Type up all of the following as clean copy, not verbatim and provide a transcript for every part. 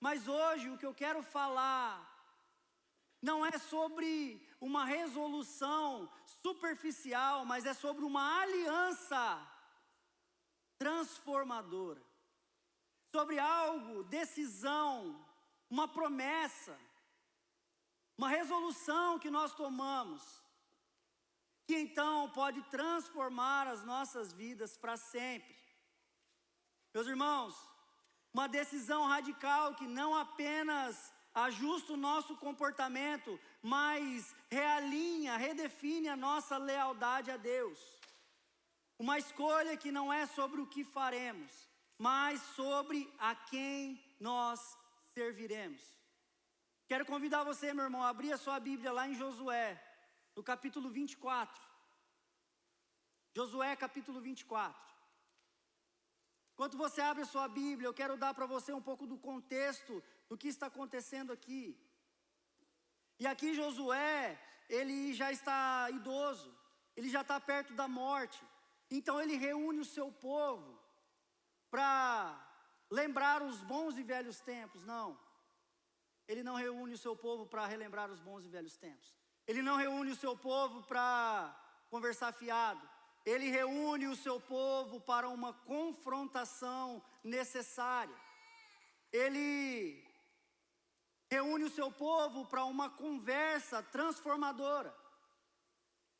Mas hoje o que eu quero falar não é sobre uma resolução superficial, mas é sobre uma aliança transformadora. Sobre algo, decisão, uma promessa, uma resolução que nós tomamos, que então pode transformar as nossas vidas para sempre. Meus irmãos, uma decisão radical que não apenas ajusta o nosso comportamento, mas realinha, redefine a nossa lealdade a Deus. Uma escolha que não é sobre o que faremos, mas sobre a quem nós serviremos. Quero convidar você, meu irmão, a abrir a sua Bíblia lá em Josué, no capítulo 24. Josué, capítulo 24. Enquanto você abre a sua Bíblia, eu quero dar para você um pouco do contexto do que está acontecendo aqui. E aqui Josué, ele já está idoso, ele já está perto da morte. Então ele reúne o seu povo para lembrar os bons e velhos tempos. Não, ele não reúne o seu povo para relembrar os bons e velhos tempos. Ele não reúne o seu povo para conversar fiado. Ele reúne o seu povo para uma confrontação necessária. Ele reúne o seu povo para uma conversa transformadora.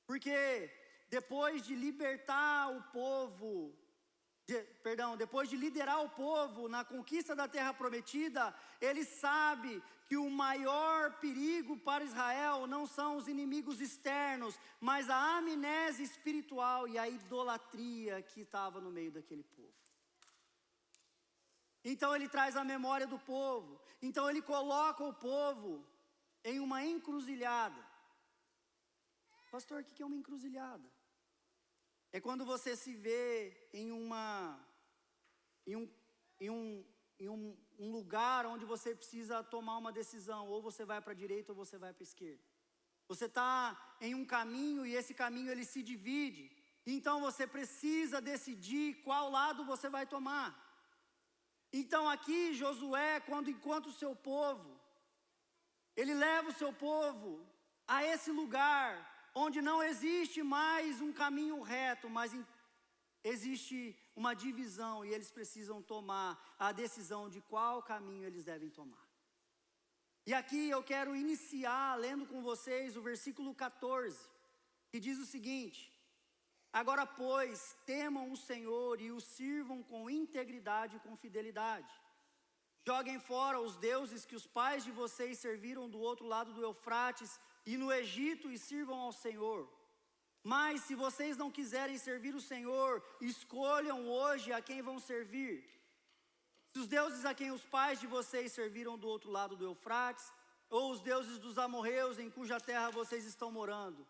Porque depois de libertar o povo, depois de liderar o povo na conquista da terra prometida, ele sabe que o maior perigo para Israel não são os inimigos externos, mas a amnésia espiritual e a idolatria que estava no meio daquele povo. Então ele traz a memória do povo, então ele coloca o povo em uma encruzilhada. Pastor, o que é uma encruzilhada? É quando você se vê em um lugar onde você precisa tomar uma decisão, ou você vai para a direita ou você vai para a esquerda. Você está em um caminho e esse caminho ele se divide, então você precisa decidir qual lado você vai tomar. Então aqui Josué, enquanto o seu povo, ele leva o seu povo a esse lugar onde não existe mais um caminho reto, mas existe uma divisão e eles precisam tomar a decisão de qual caminho eles devem tomar. E aqui eu quero iniciar lendo com vocês o versículo 14, que diz o seguinte: agora, pois, temam o Senhor e o sirvam com integridade e com fidelidade. Joguem fora os deuses que os pais de vocês serviram do outro lado do Eufrates e no Egito e sirvam ao Senhor. Mas se vocês não quiserem servir o Senhor, escolham hoje a quem vão servir. Se os deuses a quem os pais de vocês serviram do outro lado do Eufrates, ou os deuses dos amorreus em cuja terra vocês estão morando,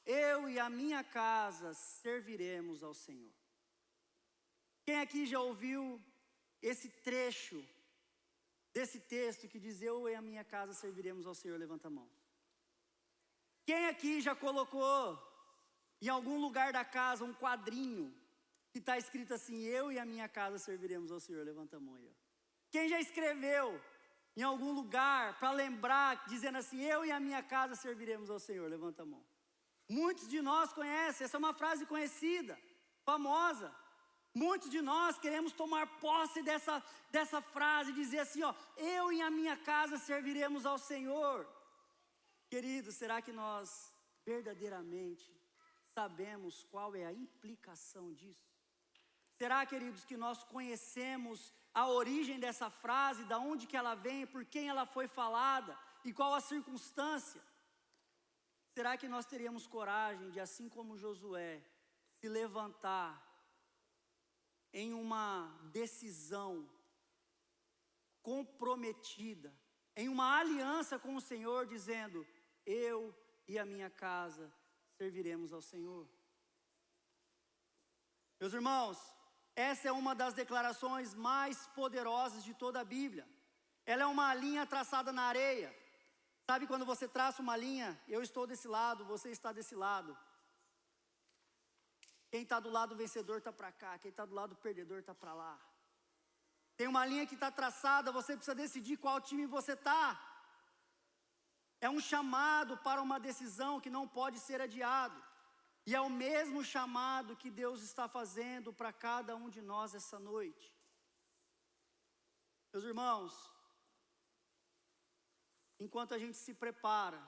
eu e a minha casa serviremos ao Senhor. Quem aqui já ouviu esse trecho desse texto que diz: eu e a minha casa serviremos ao Senhor? Levanta a mão. Quem aqui já colocou em algum lugar da casa um quadrinho que está escrito assim: eu e a minha casa serviremos ao Senhor? Levanta a mão aí. Ó. Quem já escreveu em algum lugar para lembrar, dizendo assim: eu e a minha casa serviremos ao Senhor? Levanta a mão. Muitos de nós conhecem, essa é uma frase conhecida, famosa. Muitos de nós queremos tomar posse dessa frase, dizer assim: ó, eu e a minha casa serviremos ao Senhor. Queridos, será que nós verdadeiramente sabemos qual é a implicação disso? Será, queridos, que nós conhecemos a origem dessa frase, da onde que ela vem, por quem ela foi falada e qual a circunstância? Será que nós teríamos coragem de, assim como Josué, se levantar em uma decisão comprometida, em uma aliança com o Senhor, dizendo: eu e a minha casa serviremos ao Senhor? Meus irmãos, essa é uma das declarações mais poderosas de toda a Bíblia. Ela é uma linha traçada na areia. Sabe quando você traça uma linha, eu estou desse lado, você está desse lado. Quem está do lado vencedor está para cá, quem está do lado perdedor está para lá. Tem uma linha que está traçada, você precisa decidir qual time você está. É um chamado para uma decisão que não pode ser adiado. E é o mesmo chamado que Deus está fazendo para cada um de nós essa noite. Meus irmãos, enquanto a gente se prepara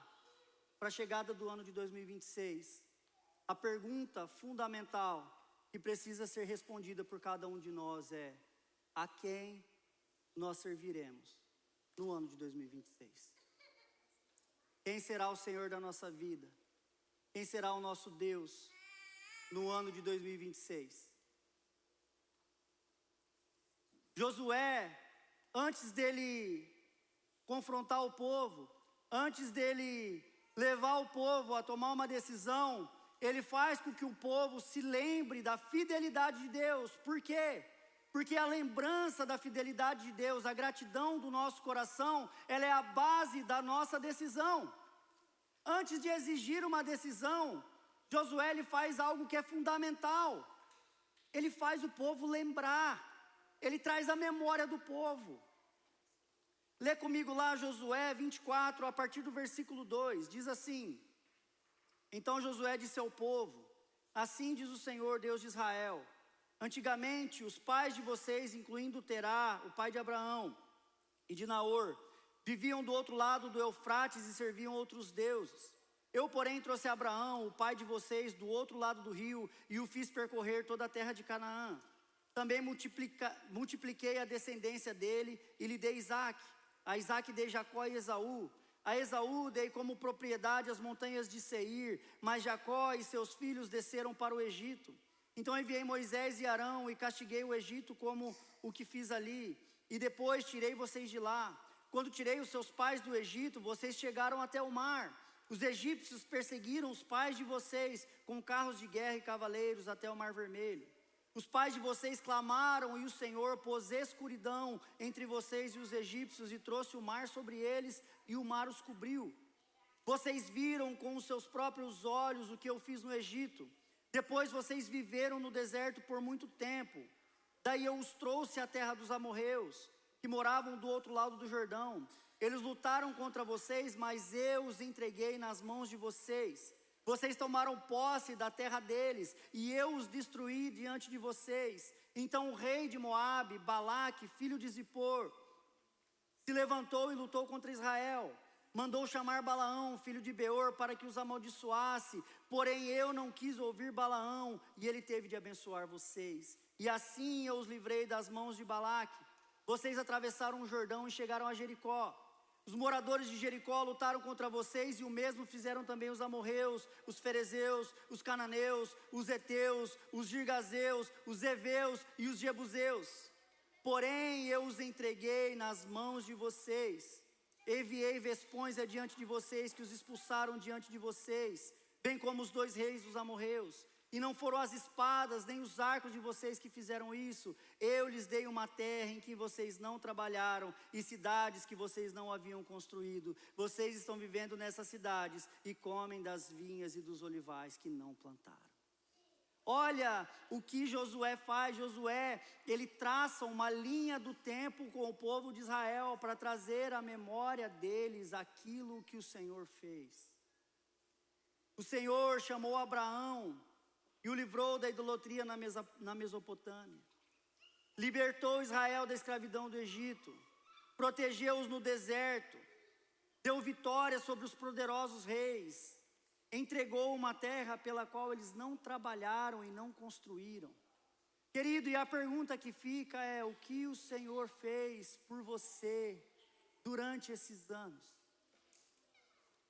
para a chegada do ano de 2026, a pergunta fundamental que precisa ser respondida por cada um de nós é: a quem nós serviremos no ano de 2026? Quem será o Senhor da nossa vida? Quem será o nosso Deus no ano de 2026? Josué, antes dele confrontar o povo, antes dele levar o povo a tomar uma decisão, ele faz com que o povo se lembre da fidelidade de Deus. Por quê? Porque a lembrança da fidelidade de Deus, a gratidão do nosso coração, ela é a base da nossa decisão. Antes de exigir uma decisão, Josué ele faz algo que é fundamental. Ele faz o povo lembrar. Ele traz a memória do povo. Lê comigo lá Josué 24, a partir do versículo 2. Diz assim: então Josué disse ao povo: assim diz o Senhor, Deus de Israel: antigamente os pais de vocês, incluindo Terá, o pai de Abraão, e de Naor, viviam do outro lado do Eufrates e serviam outros deuses. Eu, porém, trouxe Abraão, o pai de vocês, do outro lado do rio, e o fiz percorrer toda a terra de Canaã. Também multipliquei a descendência dele e lhe dei Isaque. A Isaque dei Jacó e Esaú. A Esaú dei como propriedade as montanhas de Seir, mas Jacó e seus filhos desceram para o Egito. Então enviei Moisés e Arão e castiguei o Egito como o que fiz ali. E depois tirei vocês de lá. Quando tirei os seus pais do Egito, vocês chegaram até o mar. Os egípcios perseguiram os pais de vocês com carros de guerra e cavaleiros até o Mar Vermelho. Os pais de vocês clamaram e o Senhor pôs escuridão entre vocês e os egípcios e trouxe o mar sobre eles e o mar os cobriu. Vocês viram com os seus próprios olhos o que eu fiz no Egito. Depois vocês viveram no deserto por muito tempo. Daí eu os trouxe à terra dos amorreus, que moravam do outro lado do Jordão. Eles lutaram contra vocês, mas eu os entreguei nas mãos de vocês. Vocês tomaram posse da terra deles, e eu os destruí diante de vocês. Então o rei de Moabe, Balaque, filho de Zippor, se levantou e lutou contra Israel. Mandou chamar Balaão, filho de Beor, para que os amaldiçoasse. Porém eu não quis ouvir Balaão, e ele teve de abençoar vocês. E assim eu os livrei das mãos de Balaque. Vocês atravessaram o Jordão e chegaram a Jericó. Os moradores de Jericó lutaram contra vocês, e o mesmo fizeram também os amorreus, os ferezeus, os cananeus, os heteus, os girgazeus, os heveus e os jebuseus. Porém eu os entreguei nas mãos de vocês. Enviei vespões adiante de vocês, que os expulsaram diante de vocês, bem como os 2 reis dos amorreus. E não foram as espadas nem os arcos de vocês que fizeram isso. Eu lhes dei uma terra em que vocês não trabalharam, e cidades que vocês não haviam construído. Vocês estão vivendo nessas cidades e comem das vinhas e dos olivais que não plantaram. Olha o que Josué faz. Josué, ele traça uma linha do tempo com o povo de Israel para trazer à memória deles aquilo que o Senhor fez. O Senhor chamou Abraão e o livrou da idolatria na Mesopotâmia. Libertou Israel da escravidão do Egito. Protegeu-os no deserto. Deu vitória sobre os poderosos reis. Entregou uma terra pela qual eles não trabalharam e não construíram. Querido, e a pergunta que fica é: o que o Senhor fez por você durante esses anos?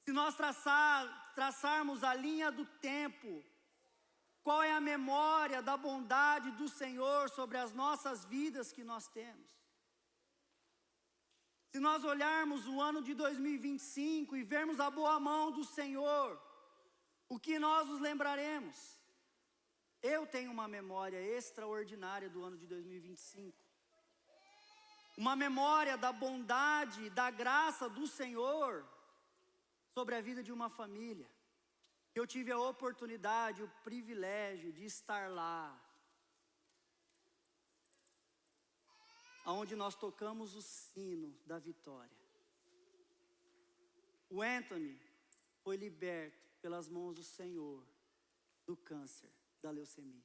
Se nós traçarmos a linha do tempo, qual é a memória da bondade do Senhor sobre as nossas vidas que nós temos? Se nós olharmos o ano de 2025 e vermos a boa mão do Senhor, o que nós nos lembraremos? Eu tenho uma memória extraordinária do ano de 2025. Uma memória da bondade, da graça do Senhor sobre a vida de uma família. Eu tive a oportunidade, o privilégio de estar lá. onde nós tocamos o sino da vitória. O Anthony foi liberto pelas mãos do Senhor do câncer, da leucemia.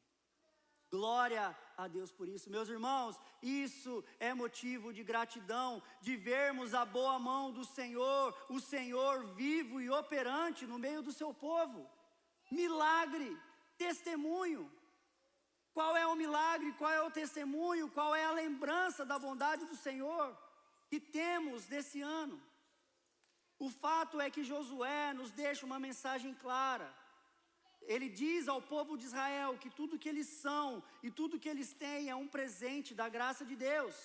Glória a Deus por isso. Meus irmãos, isso é motivo de gratidão, de vermos a boa mão do Senhor, o Senhor vivo e operante no meio do seu povo. Milagre, testemunho. Qual é o milagre, qual é o testemunho, qual é a lembrança da bondade do Senhor que temos nesse ano? O fato é que Josué nos deixa uma mensagem clara. Ele diz ao povo de Israel que tudo que eles são e tudo que eles têm é um presente da graça de Deus.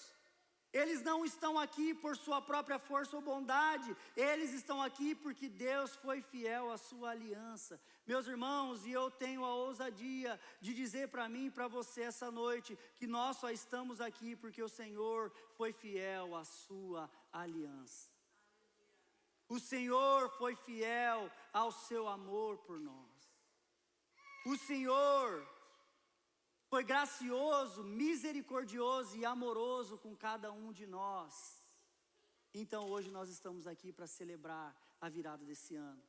Eles não estão aqui por sua própria força ou bondade, eles estão aqui porque Deus foi fiel à sua aliança. Meus irmãos, e eu tenho a ousadia de dizer para mim e para você essa noite, que nós só estamos aqui porque o Senhor foi fiel à sua aliança. O Senhor foi fiel ao seu amor por nós. O Senhor foi gracioso, misericordioso e amoroso com cada um de nós. Então hoje nós estamos aqui para celebrar a virada desse ano.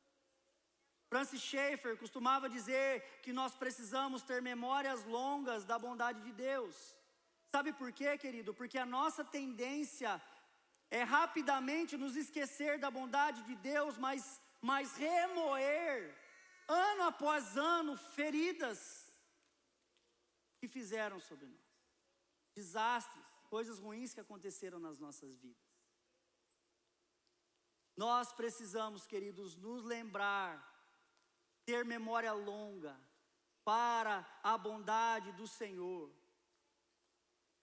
Francis Schaeffer costumava dizer que nós precisamos ter memórias longas da bondade de Deus. Sabe por quê, querido? Porque a nossa tendência é rapidamente nos esquecer da bondade de Deus, mas remoer ano após ano feridas que fizeram sobre nós, desastres, coisas ruins que aconteceram nas nossas vidas. Nós precisamos, queridos, nos lembrar, ter memória longa para a bondade do Senhor.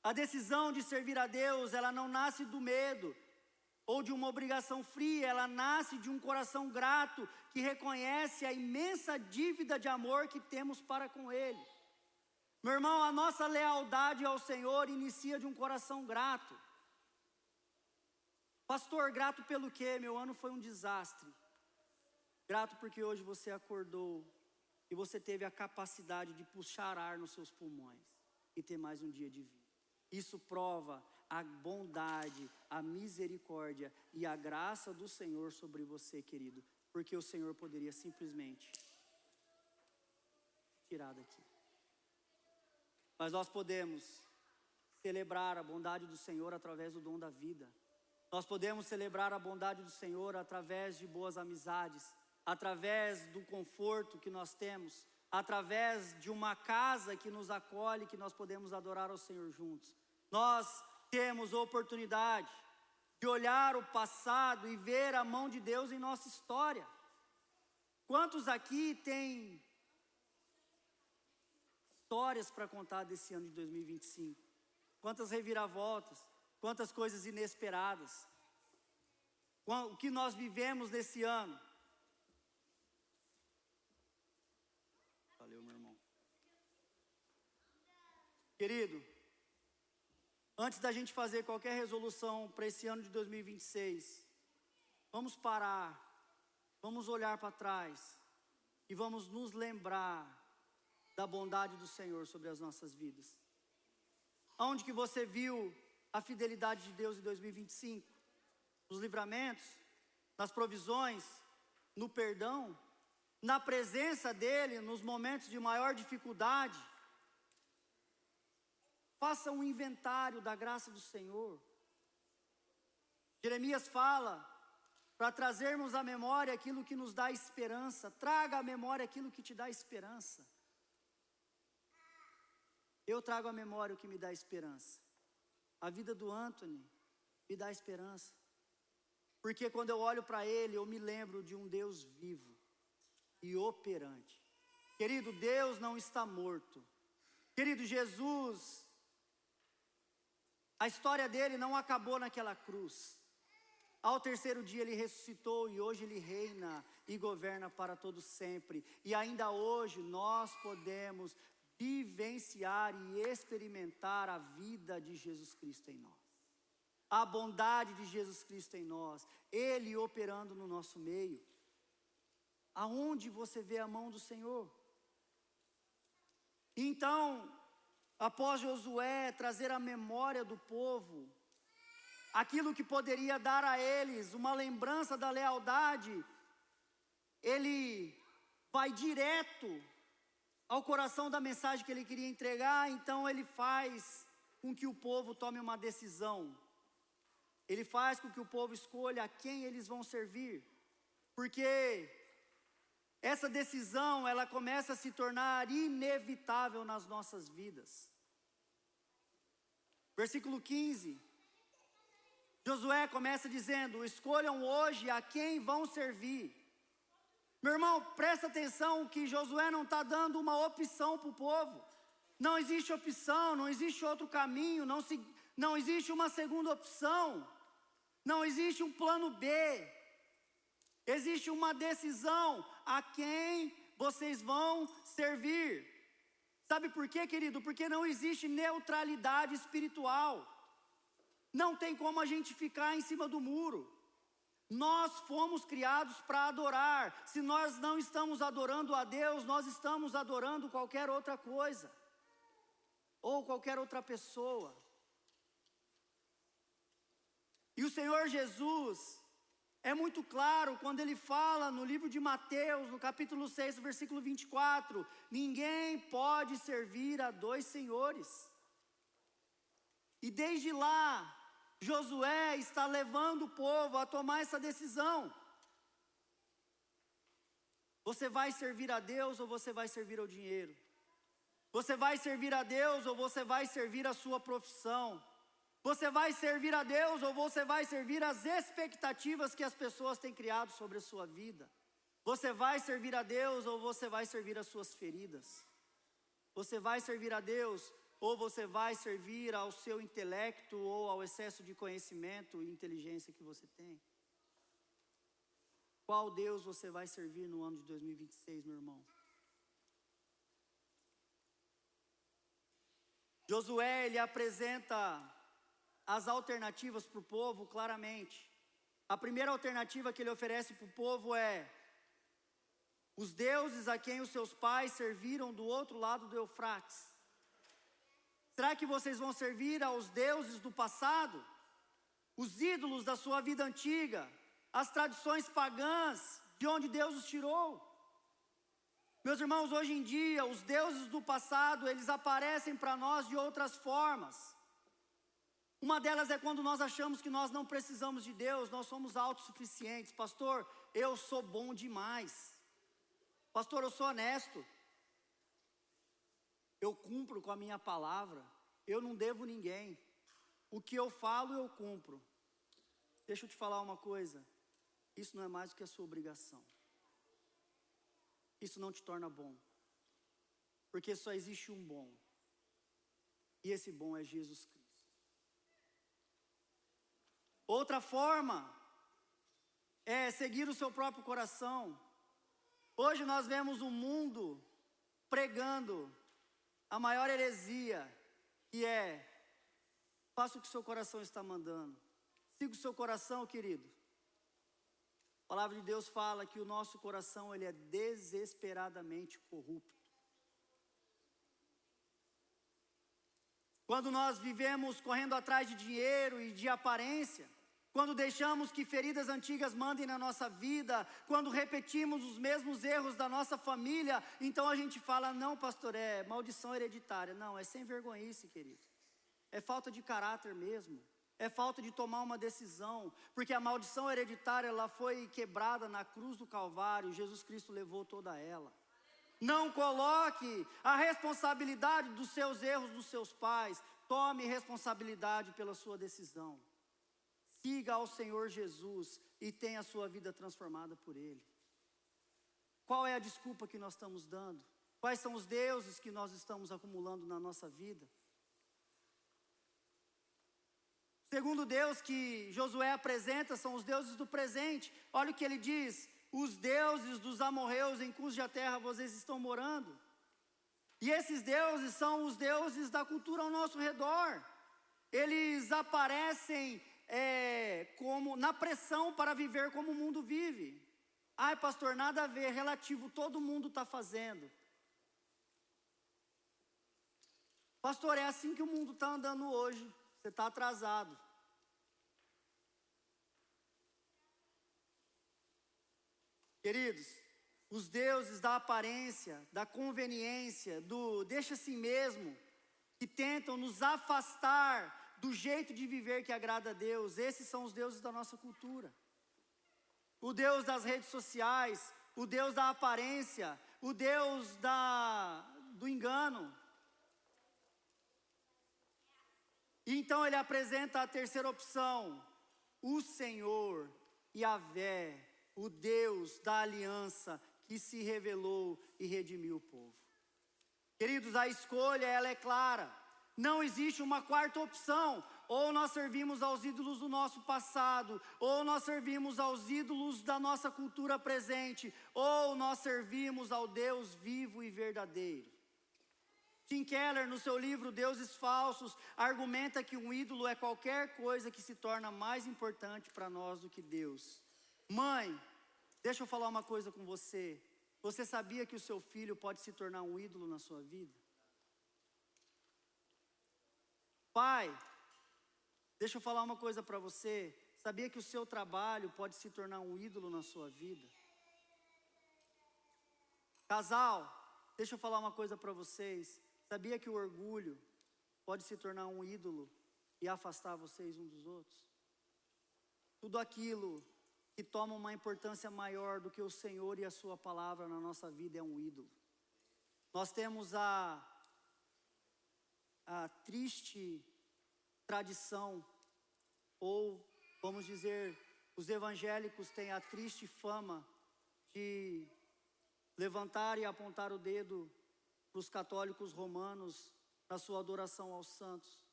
A decisão de servir a Deus, ela não nasce do medo ou de uma obrigação fria, ela nasce de um coração grato que reconhece a imensa dívida de amor que temos para com Ele. Meu irmão, a nossa lealdade ao Senhor inicia de um coração grato. Pastor, grato pelo quê? Meu ano foi um desastre. Grato porque hoje você acordou e você teve a capacidade de puxar ar nos seus pulmões e ter mais um dia de vida. Isso prova a bondade, a misericórdia e a graça do Senhor sobre você, querido. Porque o Senhor poderia simplesmente tirar daqui. Mas nós podemos celebrar a bondade do Senhor através do dom da vida. Nós podemos celebrar a bondade do Senhor através de boas amizades, através do conforto que nós temos, através de uma casa que nos acolhe, que nós podemos adorar ao Senhor juntos. Nós temos a oportunidade de olhar o passado e ver a mão de Deus em nossa história. Quantos aqui têm histórias para contar desse ano de 2025? Quantas reviravoltas, quantas coisas inesperadas. O que nós vivemos nesse ano. Valeu, meu irmão. Querido, antes da gente fazer qualquer resolução para esse ano de 2026, vamos parar, vamos olhar para trás e vamos nos lembrar da bondade do Senhor sobre as nossas vidas. Aonde que você viu a fidelidade de Deus em 2025? Nos livramentos, nas provisões, no perdão, na presença dEle nos momentos de maior dificuldade. Faça um inventário da graça do Senhor. Jeremias fala para trazermos à memória aquilo que nos dá esperança. Traga à memória aquilo que te dá esperança. Eu trago à memória o que me dá esperança. A vida do Anthony me dá esperança. Porque quando eu olho para ele, eu me lembro de um Deus vivo e operante. Querido, Deus não está morto. Querido, Jesus, a história dele não acabou naquela cruz. Ao terceiro dia ele ressuscitou e hoje ele reina e governa para todo sempre. E ainda hoje nós podemos vivenciar e experimentar a vida de Jesus Cristo em nós. A bondade de Jesus Cristo em nós, Ele operando no nosso meio. Aonde você vê a mão do Senhor? Então, após Josué trazer a memória do povo aquilo que poderia dar a eles uma lembrança da lealdade, ele vai direto ao coração da mensagem que ele queria entregar. Então ele faz com que o povo tome uma decisão. Ele faz com que o povo escolha a quem eles vão servir. Porque essa decisão, ela começa a se tornar inevitável nas nossas vidas. Versículo 15. Josué começa dizendo: escolham hoje a quem vão servir. Meu irmão, presta atenção que Josué não está dando uma opção para o povo. Não existe opção, não existe outro caminho, não existe uma segunda opção. Não existe um plano B. Existe uma decisão a quem vocês vão servir. Sabe por quê, querido? Porque não existe neutralidade espiritual. Não tem como a gente ficar em cima do muro. Nós fomos criados para adorar. Se nós não estamos adorando a Deus, nós estamos adorando qualquer outra coisa. Ou qualquer outra pessoa. E o Senhor Jesus é muito claro quando ele fala no livro de Mateus, no capítulo 6, versículo 24: ninguém pode servir a dois senhores. E desde lá, Josué está levando o povo a tomar essa decisão. Você vai servir a Deus ou você vai servir ao dinheiro? Você vai servir a Deus ou você vai servir a sua profissão? Você vai servir a Deus ou você vai servir as expectativas que as pessoas têm criado sobre a sua vida? Você vai servir a Deus ou você vai servir as suas feridas? Você vai servir a Deus ou você vai servir ao seu intelecto ou ao excesso de conhecimento e inteligência que você tem? Qual Deus você vai servir no ano de 2026, meu irmão? Josué, ele apresenta as alternativas para o povo claramente. A primeira alternativa que ele oferece para o povo é: os deuses a quem os seus pais serviram do outro lado do Eufrates. Será que vocês vão servir aos deuses do passado? Os ídolos da sua vida antiga? As tradições pagãs de onde Deus os tirou? Meus irmãos, hoje em dia, os deuses do passado, eles aparecem para nós de outras formas. Uma delas é quando nós achamos que nós não precisamos de Deus, nós somos autossuficientes. Pastor, eu sou bom demais. Pastor, eu sou honesto. Eu cumpro com a minha palavra. Eu não devo ninguém. O que eu falo, eu cumpro. Deixa eu te falar uma coisa. Isso não é mais do que a sua obrigação. Isso não te torna bom. Porque só existe um bom. E esse bom é Jesus Cristo. Outra forma é seguir o seu próprio coração. Hoje nós vemos um mundo pregando a maior heresia, que é: faça o que o seu coração está mandando. Siga o seu coração, querido. A palavra de Deus fala que o nosso coração, ele é desesperadamente corrupto. Quando nós vivemos correndo atrás de dinheiro e de aparência, quando deixamos que feridas antigas mandem na nossa vida, quando repetimos os mesmos erros da nossa família, então a gente fala: não, pastor, é maldição hereditária. Não, é sem vergonhice, querido. É falta de caráter mesmo. É falta de tomar uma decisão. Porque a maldição hereditária, ela foi quebrada na cruz do Calvário. Jesus Cristo levou toda ela. Não coloque a responsabilidade dos seus erros dos seus pais. Tome responsabilidade pela sua decisão. Siga ao Senhor Jesus e tenha a sua vida transformada por Ele. Qual é a desculpa que nós estamos dando? Quais são os deuses que nós estamos acumulando na nossa vida? O segundo Deus que Josué apresenta são os deuses do presente. Olha o que ele diz: os deuses dos amorreus em cuja terra vocês estão morando. E esses deuses são os deuses da cultura ao nosso redor. Eles aparecem como na pressão para viver como o mundo vive. Ai, pastor, nada a ver, relativo, todo mundo está fazendo. Pastor, é assim que o mundo está andando hoje. Você está atrasado. Queridos, os deuses da aparência, da conveniência, do deixa assim mesmo, que tentam nos afastar do jeito de viver que agrada a Deus, esses são os deuses da nossa cultura. O Deus das redes sociais, o Deus da aparência, o Deus do engano. E então ele apresenta a terceira opção, o Senhor, Yahvé, o Deus da aliança que se revelou e redimiu o povo. Queridos, a escolha ela é clara, não existe uma quarta opção, ou nós servimos aos ídolos do nosso passado, ou nós servimos aos ídolos da nossa cultura presente, ou nós servimos ao Deus vivo e verdadeiro. Tim Keller, no seu livro Deuses Falsos, argumenta que um ídolo é qualquer coisa que se torna mais importante para nós do que Deus. Mãe, deixa eu falar uma coisa com você. Você sabia que o seu filho pode se tornar um ídolo na sua vida? Pai, deixa eu falar uma coisa para você. Sabia que o seu trabalho pode se tornar um ídolo na sua vida? Casal, deixa eu falar uma coisa para vocês. Sabia que o orgulho pode se tornar um ídolo e afastar vocês uns dos outros? Tudo aquilo que toma uma importância maior do que o Senhor e a sua palavra na nossa vida é um ídolo. Nós temos a triste tradição, ou vamos dizer, os evangélicos têm a triste fama de levantar e apontar o dedo para os católicos romanos na sua adoração aos santos,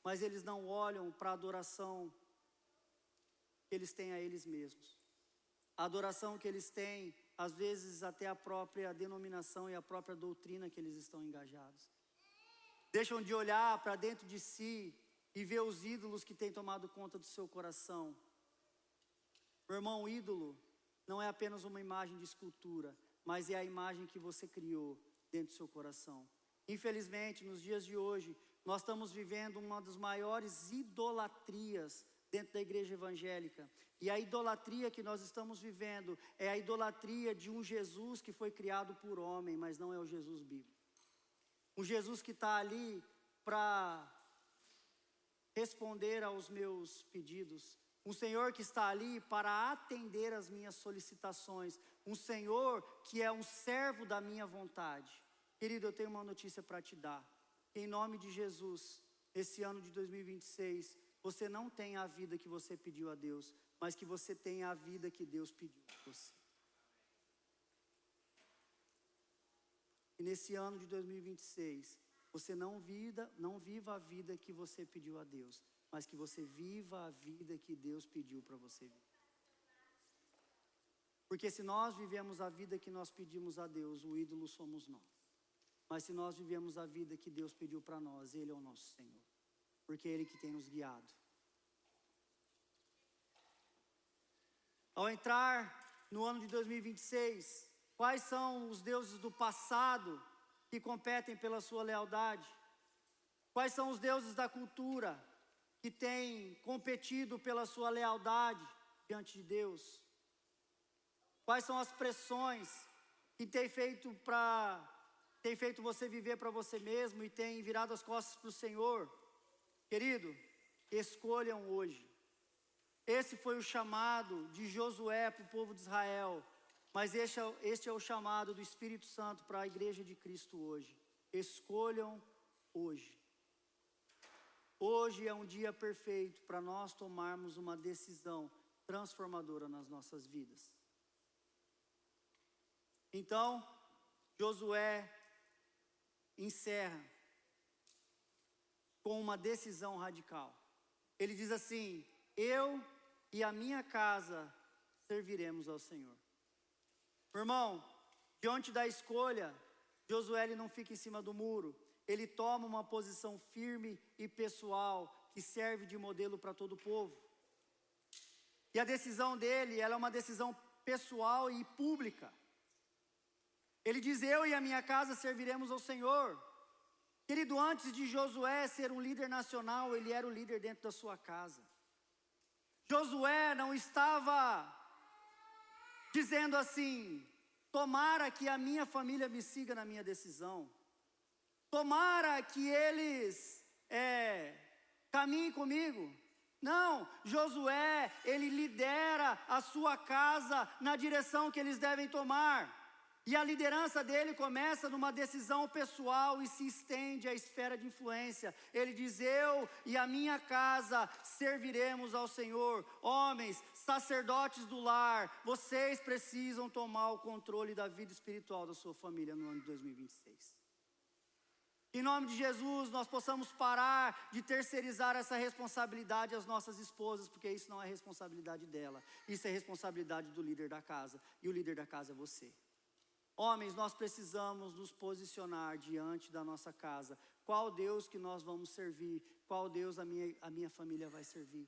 mas eles não olham para a adoração que eles têm a eles mesmos. A adoração que eles têm, às vezes até a própria denominação e a própria doutrina que eles estão engajados. Deixam de olhar para dentro de si e ver os ídolos que têm tomado conta do seu coração. Meu irmão, ídolo não é apenas uma imagem de escultura, mas é a imagem que você criou dentro do seu coração. Infelizmente, nos dias de hoje, nós estamos vivendo uma das maiores idolatrias dentro da igreja evangélica. E a idolatria que nós estamos vivendo é a idolatria de um Jesus que foi criado por homem, mas não é o Jesus bíblico. Um Jesus que está ali para responder aos meus pedidos. Um Senhor que está ali para atender às minhas solicitações. Um Senhor que é um servo da minha vontade. Querido, eu tenho uma notícia para te dar. Em nome de Jesus, esse ano de 2026, você não tem a vida que você pediu a Deus, mas que você tenha a vida que Deus pediu a você. E nesse ano de 2026, você não viva a vida que você pediu a Deus, mas que você viva a vida que Deus pediu para você viver. Porque se nós vivemos a vida que nós pedimos a Deus, o ídolo somos nós. Mas se nós vivemos a vida que Deus pediu para nós, Ele é o nosso Senhor. Porque é Ele que tem nos guiado. Ao entrar no ano de 2026, quais são os deuses do passado que competem pela sua lealdade? Quais são os deuses da cultura que têm competido pela sua lealdade diante de Deus? Quais são as pressões que têm feito você viver para você mesmo e têm virado as costas para o Senhor? Querido, escolham hoje. Esse foi o chamado de Josué para o povo de Israel, mas este é o chamado do Espírito Santo para a igreja de Cristo hoje. Escolham hoje. Hoje é um dia perfeito para nós tomarmos uma decisão transformadora nas nossas vidas. Então, Josué encerra com uma decisão radical. Ele diz assim: eu e a minha casa serviremos ao Senhor. Meu irmão, diante da escolha, Josué ele não fica em cima do muro. Ele toma uma posição firme e pessoal que serve de modelo para todo o povo. E a decisão dele, ela é uma decisão pessoal e pública. Ele diz: eu e a minha casa serviremos ao Senhor. Querido, antes de Josué ser um líder nacional, ele era o líder dentro da sua casa. Josué não estava dizendo assim: tomara que a minha família me siga na minha decisão, tomara que eles caminhem comigo. Não, Josué, ele lidera a sua casa na direção que eles devem tomar. E a liderança dele começa numa decisão pessoal e se estende à esfera de influência. Ele diz: eu e a minha casa serviremos ao Senhor. Homens, sacerdotes do lar, vocês precisam tomar o controle da vida espiritual da sua família no ano de 2026. Em nome de Jesus, nós possamos parar de terceirizar essa responsabilidade às nossas esposas, porque isso não é responsabilidade dela, isso é responsabilidade do líder da casa, e o líder da casa é você. Homens, nós precisamos nos posicionar diante da nossa casa. Qual Deus que nós vamos servir? Qual Deus a minha família vai servir?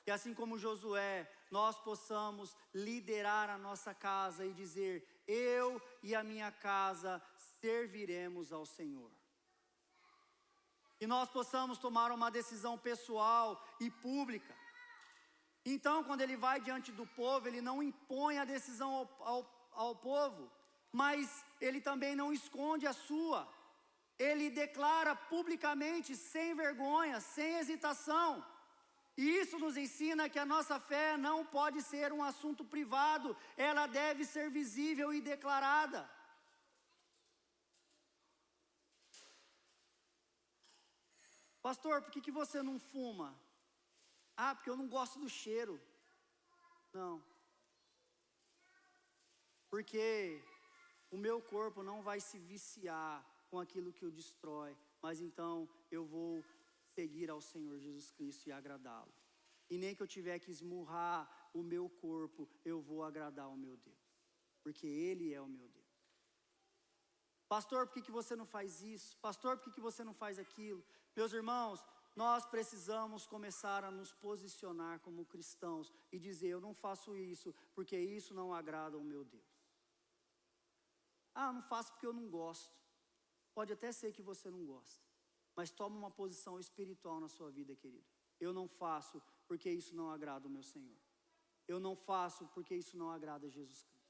E assim como Josué, nós possamos liderar a nossa casa e dizer: eu e a minha casa serviremos ao Senhor. E nós possamos tomar uma decisão pessoal e pública. Então, quando ele vai diante do povo, ele não impõe a decisão ao povo, mas ele também não esconde a sua. Ele declara publicamente, sem vergonha, sem hesitação. E isso nos ensina que a nossa fé não pode ser um assunto privado, ela deve ser visível e declarada. Pastor, por que você não fuma? Ah, porque eu não gosto do cheiro. Não. Porque o meu corpo não vai se viciar com aquilo que o destrói, mas então eu vou seguir ao Senhor Jesus Cristo e agradá-lo. E nem que eu tiver que esmurrar o meu corpo, eu vou agradar o meu Deus, porque Ele é o meu Deus. Pastor, por que você não faz isso? Pastor, por que você não faz aquilo? Meus irmãos, nós precisamos começar a nos posicionar como cristãos e dizer: eu não faço isso porque isso não agrada ao meu Deus. Ah, eu não faço porque eu não gosto. Pode até ser que você não gosta, mas toma uma posição espiritual na sua vida, querido. Eu não faço porque isso não agrada o meu Senhor. Eu não faço porque isso não agrada a Jesus Cristo.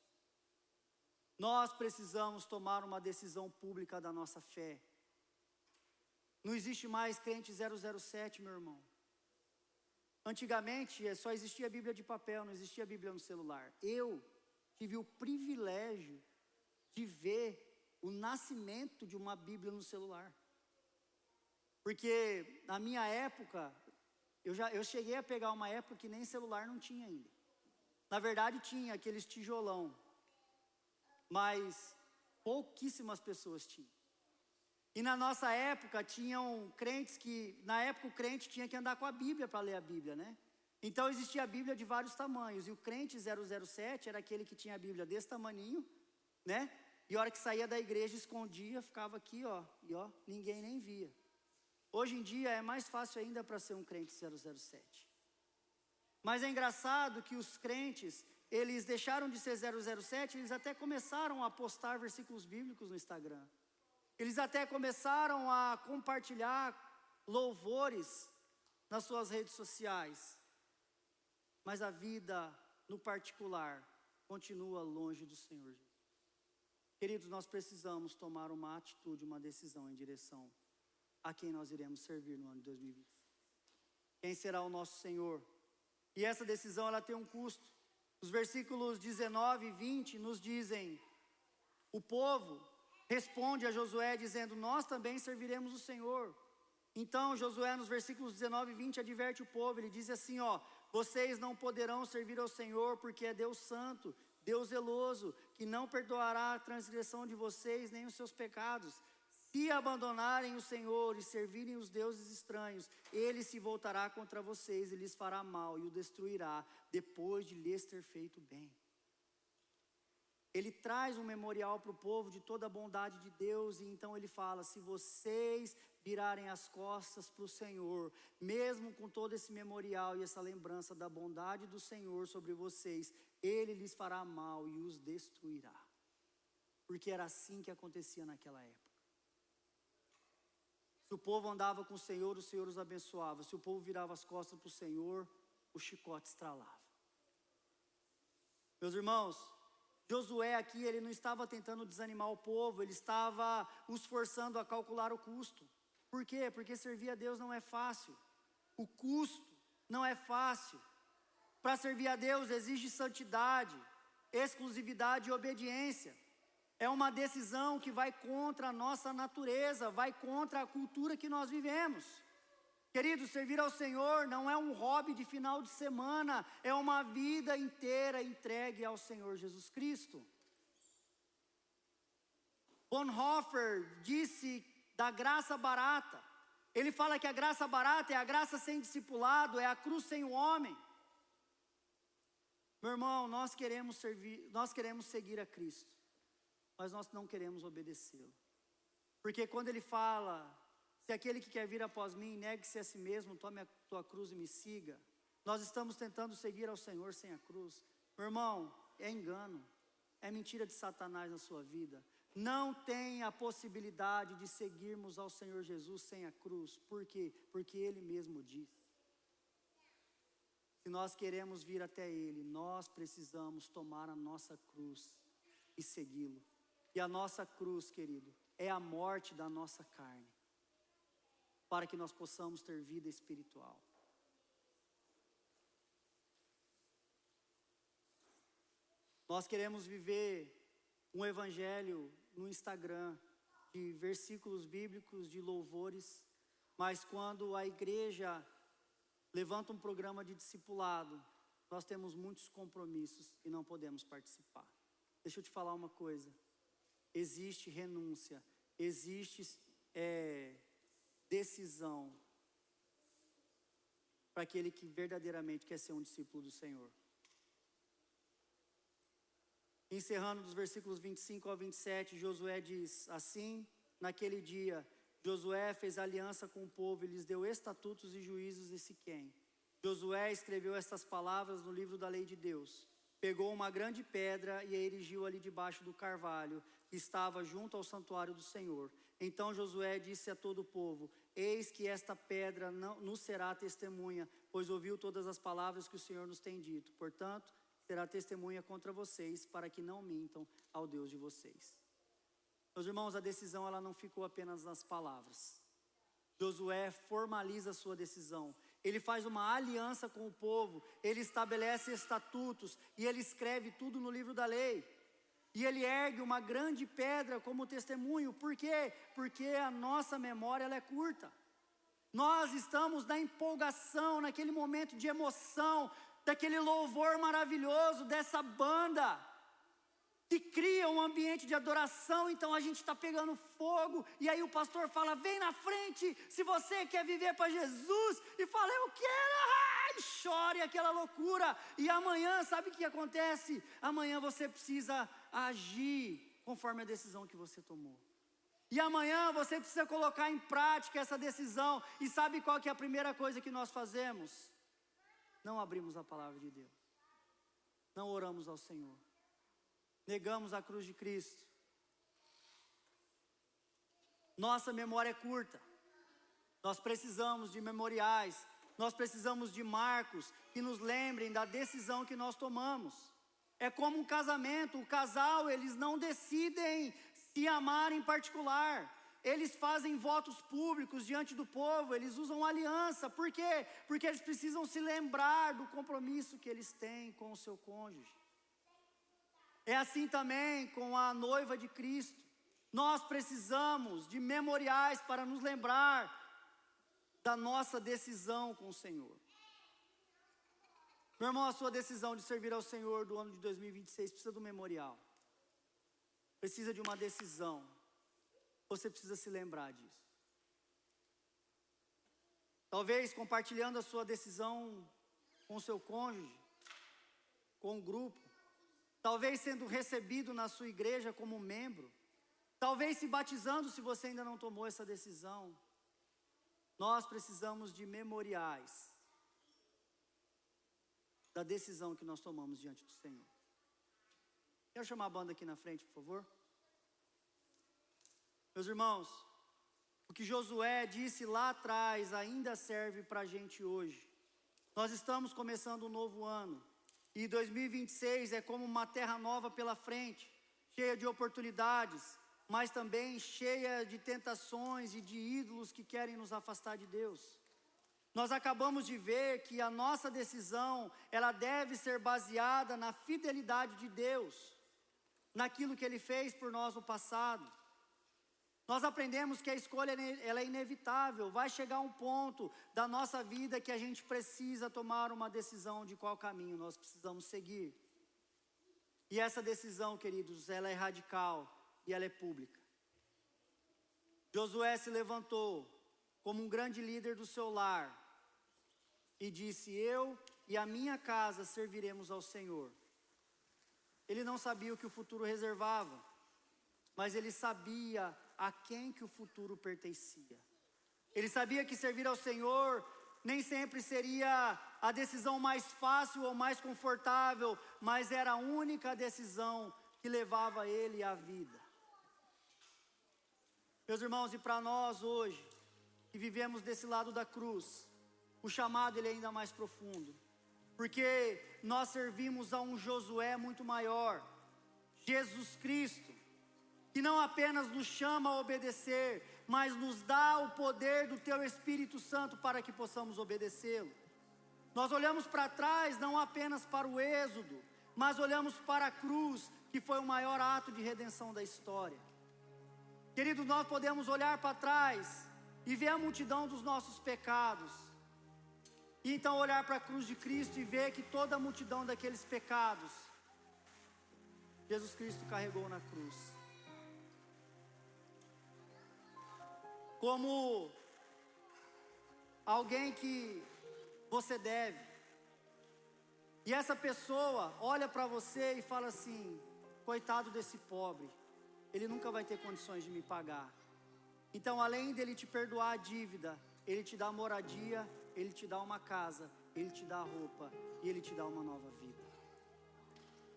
Nós precisamos tomar uma decisão pública da nossa fé. Não existe mais crente 007, meu irmão. Antigamente só existia a Bíblia de papel, não existia a Bíblia no celular. Eu tive o privilégio de ver o nascimento de uma Bíblia no celular. Porque na minha época, eu cheguei a pegar uma época que nem celular não tinha ainda. Na verdade tinha aqueles tijolão, mas pouquíssimas pessoas tinham. E na nossa época tinham crentes que, na época o crente tinha que andar com a Bíblia para ler a Bíblia, né? Então existia a Bíblia de vários tamanhos, e o crente 007 era aquele que tinha a Bíblia desse tamaninho, né? E a hora que saía da igreja, escondia, ficava aqui, ó, e ó, ninguém nem via. Hoje em dia é mais fácil ainda para ser um crente 007. Mas é engraçado que os crentes, eles deixaram de ser 007, eles até começaram a postar versículos bíblicos no Instagram. Eles até começaram a compartilhar louvores nas suas redes sociais. Mas a vida, no particular, continua longe do Senhor Jesus. Queridos, nós precisamos tomar uma atitude, uma decisão em direção a quem nós iremos servir no ano de 2020. Quem será o nosso Senhor? E essa decisão, ela tem um custo. Os versículos 19 e 20 nos dizem: o povo responde a Josué dizendo: nós também serviremos o Senhor. Então Josué, nos versículos 19 e 20, adverte o povo. Ele diz assim, ó: vocês não poderão servir ao Senhor, porque é Deus santo, Deus zeloso, que não perdoará a transgressão de vocês, nem os seus pecados. Se abandonarem o Senhor e servirem os deuses estranhos, Ele se voltará contra vocês e lhes fará mal e o destruirá, depois de lhes ter feito bem. Ele traz um memorial para o povo de toda a bondade de Deus, e então ele fala: se vocês virarem as costas para o Senhor, mesmo com todo esse memorial e essa lembrança da bondade do Senhor sobre vocês, Ele lhes fará mal e os destruirá. Porque era assim que acontecia naquela época. Se o povo andava com o Senhor os abençoava. Se o povo virava as costas para o Senhor, o chicote estralava. Meus irmãos, Josué aqui, ele não estava tentando desanimar o povo, ele estava os forçando a calcular o custo. Por quê? Porque servir a Deus não é fácil. O custo não é fácil. Para servir a Deus exige santidade, exclusividade e obediência. É uma decisão que vai contra a nossa natureza, vai contra a cultura que nós vivemos. Queridos, servir ao Senhor não é um hobby de final de semana, é uma vida inteira entregue ao Senhor Jesus Cristo. Bonhoeffer disse da graça barata. Ele fala que a graça barata é a graça sem discipulado, é a cruz sem o homem. Meu irmão, nós queremos seguir a Cristo, mas nós não queremos obedecê-lo. Porque quando ele fala, se aquele que quer vir após mim, negue-se a si mesmo, tome a tua cruz e me siga. Nós estamos tentando seguir ao Senhor sem a cruz. Meu irmão, é engano, é mentira de Satanás na sua vida. Não tem a possibilidade de seguirmos ao Senhor Jesus sem a cruz. Por quê? Porque Ele mesmo disse. Se nós queremos vir até Ele, nós precisamos tomar a nossa cruz e segui-lo. E a nossa cruz, querido, é a morte da nossa carne, para que nós possamos ter vida espiritual. Nós queremos viver um evangelho no Instagram, de versículos bíblicos, de louvores, mas quando a igreja levanta um programa de discipulado, nós temos muitos compromissos e não podemos participar. Deixa eu te falar uma coisa, existe renúncia, existe decisão para aquele que verdadeiramente quer ser um discípulo do Senhor. Encerrando dos versículos 25 ao 27, Josué diz, assim, naquele dia, Josué fez aliança com o povo e lhes deu estatutos e juízos em Siquém. Josué escreveu estas palavras no livro da lei de Deus. Pegou uma grande pedra e a erigiu ali debaixo do carvalho, que estava junto ao santuário do Senhor. Então Josué disse a todo o povo, eis que esta pedra nos será testemunha, pois ouviu todas as palavras que o Senhor nos tem dito. Portanto, será testemunha contra vocês, para que não mintam ao Deus de vocês. Meus irmãos, a decisão ela não ficou apenas nas palavras. Josué formaliza a sua decisão. Ele faz uma aliança com o povo, ele estabelece estatutos e ele escreve tudo no livro da lei. E ele ergue uma grande pedra como testemunho. Por quê? Porque a nossa memória ela é curta. Nós estamos na empolgação, naquele momento de emoção, daquele louvor maravilhoso dessa banda que cria um ambiente de adoração. Então a gente está pegando fogo e aí o pastor fala, vem na frente se você quer viver para Jesus, e fala, eu quero, e chora, e aquela loucura. E amanhã, sabe o que acontece? Amanhã você precisa agir conforme a decisão que você tomou. E amanhã você precisa colocar em prática essa decisão. E sabe qual que é a primeira coisa que nós fazemos? Não abrimos a palavra de Deus, não oramos ao Senhor, negamos a cruz de Cristo. Nossa memória é curta, nós precisamos de memoriais, nós precisamos de marcos que nos lembrem da decisão que nós tomamos. É como um casamento, o casal, eles não decidem se amar em particular. Eles fazem votos públicos diante do povo, eles usam aliança. Por quê? Porque eles precisam se lembrar do compromisso que eles têm com o seu cônjuge. É assim também com a noiva de Cristo. Nós precisamos de memoriais para nos lembrar da nossa decisão com o Senhor. Meu irmão, a sua decisão de servir ao Senhor do ano de 2026 precisa do memorial. Precisa de uma decisão. Você precisa se lembrar disso. Talvez compartilhando a sua decisão com o seu cônjuge, com o grupo. Talvez sendo recebido na sua igreja como membro. Talvez se batizando se você ainda não tomou essa decisão. Nós precisamos de memoriais da decisão que nós tomamos diante do Senhor. Quero chamar a banda aqui na frente, por favor. Meus irmãos, o que Josué disse lá atrás ainda serve para a gente hoje. Nós estamos começando um novo ano. E 2026 é como uma terra nova pela frente, cheia de oportunidades, mas também cheia de tentações e de ídolos que querem nos afastar de Deus. Nós acabamos de ver que a nossa decisão, ela deve ser baseada na fidelidade de Deus, naquilo que Ele fez por nós no passado. Nós aprendemos que a escolha, ela é inevitável. Vai chegar um ponto da nossa vida que a gente precisa tomar uma decisão de qual caminho nós precisamos seguir. E essa decisão, queridos, ela é radical e ela é pública. Josué se levantou como um grande líder do seu lar e disse: eu e a minha casa serviremos ao Senhor. Ele não sabia o que o futuro reservava, mas ele sabia a quem que o futuro pertencia. Ele sabia que servir ao Senhor nem sempre seria a decisão mais fácil ou mais confortável, mas era a única decisão que levava ele à vida. Meus irmãos, e para nós hoje, que vivemos desse lado da cruz, o chamado ele é ainda mais profundo, porque nós servimos a um Josué muito maior, Jesus Cristo, que não apenas nos chama a obedecer, mas nos dá o poder do Teu Espírito Santo para que possamos obedecê-lo. Nós olhamos para trás não apenas para o êxodo, mas olhamos para a cruz, que foi o maior ato de redenção da história. Queridos, nós podemos olhar para trás e ver a multidão dos nossos pecados, e então olhar para a cruz de Cristo e ver que toda a multidão daqueles pecados, Jesus Cristo carregou na cruz. Como alguém que você deve, e essa pessoa olha para você e fala assim: coitado desse pobre, ele nunca vai ter condições de me pagar. Então, além dele te perdoar a dívida, ele te dá moradia, ele te dá uma casa, ele te dá roupa e ele te dá uma nova vida.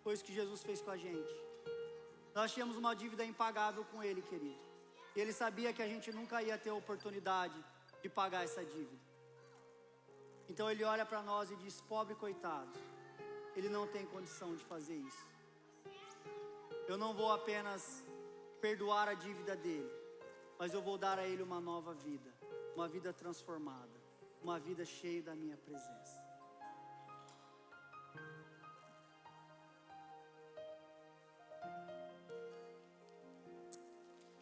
Foi isso que Jesus fez com a gente. Nós tínhamos uma dívida impagável com ele, querido. E ele sabia que a gente nunca ia ter a oportunidade de pagar essa dívida. Então ele olha para nós e diz: pobre coitado, ele não tem condição de fazer isso. Eu não vou apenas perdoar a dívida dele, mas eu vou dar a ele uma nova vida, uma vida transformada, uma vida cheia da minha presença.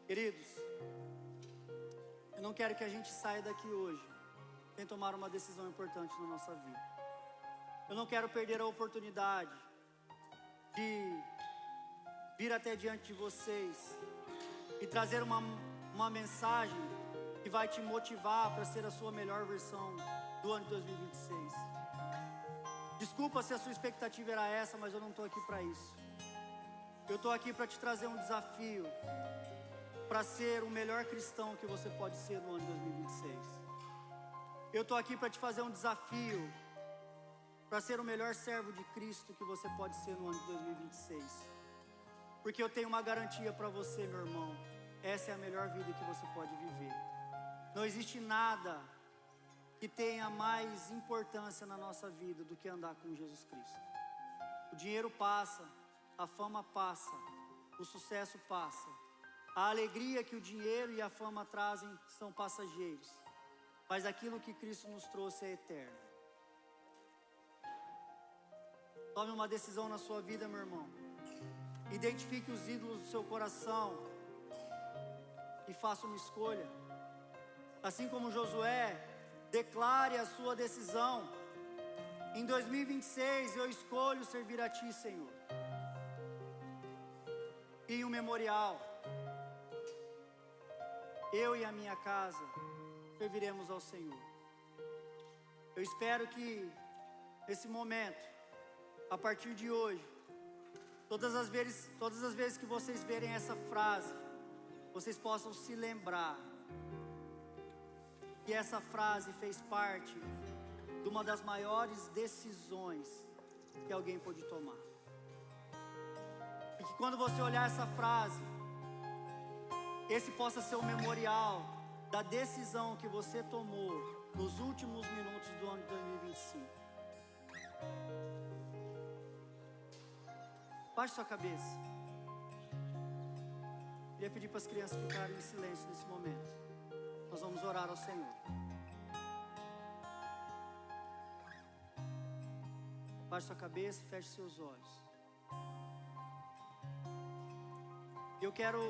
Queridos, eu não quero que a gente saia daqui hoje sem tomar uma decisão importante na nossa vida. Eu não quero perder a oportunidade de vir até diante de vocês e trazer uma mensagem que vai te motivar para ser a sua melhor versão do ano de 2026. Desculpa se a sua expectativa era essa, mas eu não estou aqui para isso. Eu estou aqui para te trazer um desafio para ser o melhor cristão que você pode ser no ano de 2026. Eu estou aqui para te fazer um desafio para ser o melhor servo de Cristo que você pode ser no ano de 2026. Porque eu tenho uma garantia para você, meu irmão: essa é a melhor vida que você pode viver. Não existe nada que tenha mais importância na nossa vida do que andar com Jesus Cristo. O dinheiro passa, a fama passa, o sucesso passa. A alegria que o dinheiro e a fama trazem são passageiros, mas aquilo que Cristo nos trouxe é eterno. Tome uma decisão na sua vida, meu irmão. Identifique os ídolos do seu coração e faça uma escolha. Assim como Josué, declare a sua decisão: em 2026 eu escolho servir a Ti, Senhor. Em um memorial, eu e a minha casa serviremos ao Senhor. Eu espero que nesse momento, a partir de hoje, todas as vezes que vocês verem essa frase, vocês possam se lembrar que essa frase fez parte de uma das maiores decisões que alguém pôde tomar. E que quando você olhar essa frase, esse possa ser o memorial da decisão que você tomou nos últimos minutos do ano de 2025. Baixe sua cabeça. Queria pedir para as crianças ficarem em silêncio nesse momento. Nós vamos orar ao Senhor. Baixe sua cabeça e feche seus olhos. Eu quero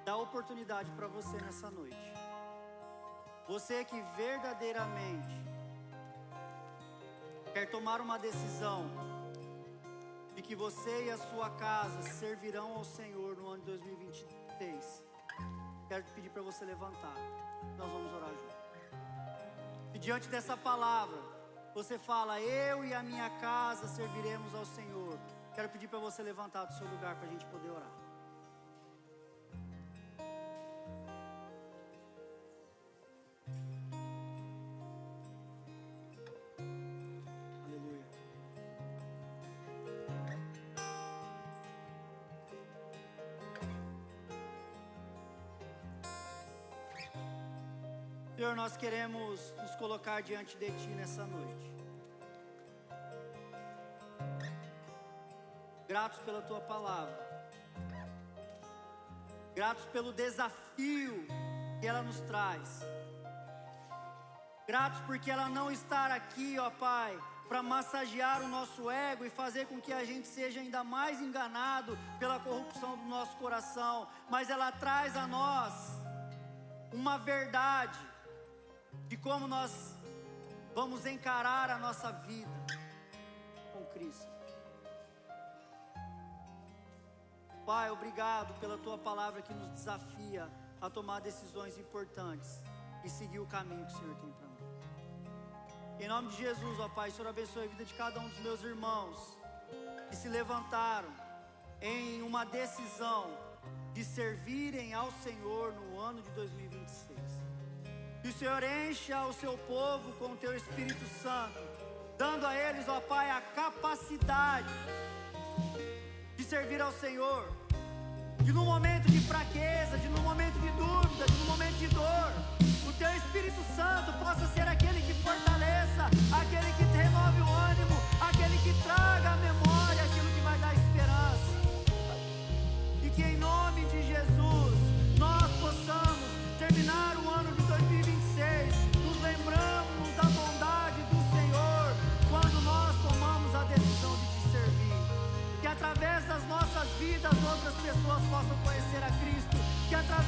dar oportunidade para você nessa noite. Você que verdadeiramente quer tomar uma decisão de que você e a sua casa servirão ao Senhor no ano de 2023. Quero pedir para você levantar. Nós vamos orar juntos. E diante dessa palavra, você fala: eu e a minha casa serviremos ao Senhor. Quero pedir para você levantar do seu lugar para a gente poder orar. Aleluia. Senhor, nós queremos nos colocar diante de Ti nessa noite. Gratos pela Tua palavra, gratos pelo desafio que ela nos traz, gratos porque ela não está aqui, ó Pai, para massagear o nosso ego e fazer com que a gente seja ainda mais enganado pela corrupção do nosso coração, mas ela traz a nós uma verdade de como nós vamos encarar a nossa vida com Cristo. Pai, obrigado pela Tua palavra que nos desafia a tomar decisões importantes e seguir o caminho que o Senhor tem para nós. Em nome de Jesus, ó Pai, o Senhor abençoe a vida de cada um dos meus irmãos que se levantaram em uma decisão de servirem ao Senhor no ano de 2026. Que o Senhor encha o seu povo com o Teu Espírito Santo, dando a eles, ó Pai, a capacidade de servir ao Senhor, de no momento de fraqueza, de no momento de dúvida, de no momento de dor, o Teu Espírito Santo possa ser aquele que fortaleça, aquele que renove o ânimo, aquele que traga à memória aquilo que vai dar esperança. E que em nome de Jesus nós possamos terminar o ano de 2026 nos lembrando da bondade do Senhor quando nós tomamos a decisão de Te servir. Que através das nossas vidas outras pessoas possam conhecer a Cristo. Que através